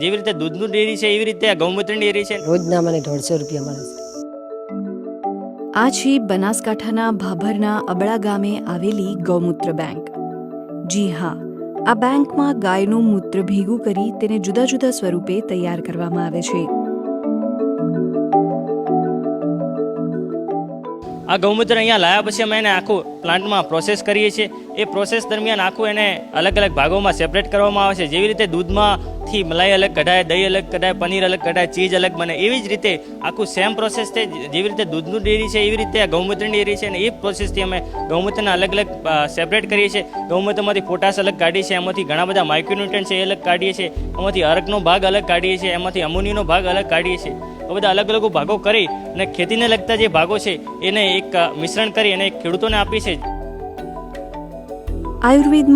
જેવી રીતે દૂધનું ડેરી છે એવી રીતે આ ગૌમૂત્રની ડેરી છે. રોજના મને 150 રૂપિયા મળે છે. આ છે બનાસકાંઠાના ભાભરના અબડા ગામે આવેલી ગૌમૂત્ર બેંક. જી હા, આ બેંકમાં ગાયનું મૂત્ર ભેગું કરી તેને જુદા જુદા સ્વરૂપે તૈયાર કરવામાં આવે છે. આ ગૌમૂત્ર અહીંયા લાવ્યા પછી અમે એને આખું પ્લાન્ટમાં પ્રોસેસ કરીએ છીએ. એ પ્રોસેસ દરમિયાન આખું એને અલગ અલગ ભાગોમાં સેપરેટ કરવામાં આવે છે. જેવી રીતે દૂધમાંથી મલાઈ અલગ કઢાય, દહીં અલગ કઢાય, પનીર અલગ કઢાય, ચીઝ અલગ બને, એવી જ રીતે આખું સેમ પ્રોસેસ છે. જેવી રીતે દૂધનું ડેરી છે એવી રીતે આ ગૌમૂત્રની ડેરી છે અને એ પ્રોસેસથી અમે ગૌમૂત્રના અલગ અલગ સેપરેટ કરીએ છીએ. ગૌમૂત્રમાંથી પોટાશ અલગ કાઢીએ છીએ, એમાંથી ઘણા બધા માઇક્રોન્યુટ્રન્ટ છે એ અલગ કાઢીએ છીએ, એમાંથી અર્કનો ભાગ અલગ કાઢીએ છીએ, એમાંથી અમોનિયાનો ભાગ અલગ કાઢીએ છીએ. આ બધા અલગ અલગ ભાગો કરી અને ખેતીને લગતા જે ભાગો છે એને એક મિશ્રણ કરી અને ખેડૂતોને આપીએ છીએ. આયુર્વેદમાં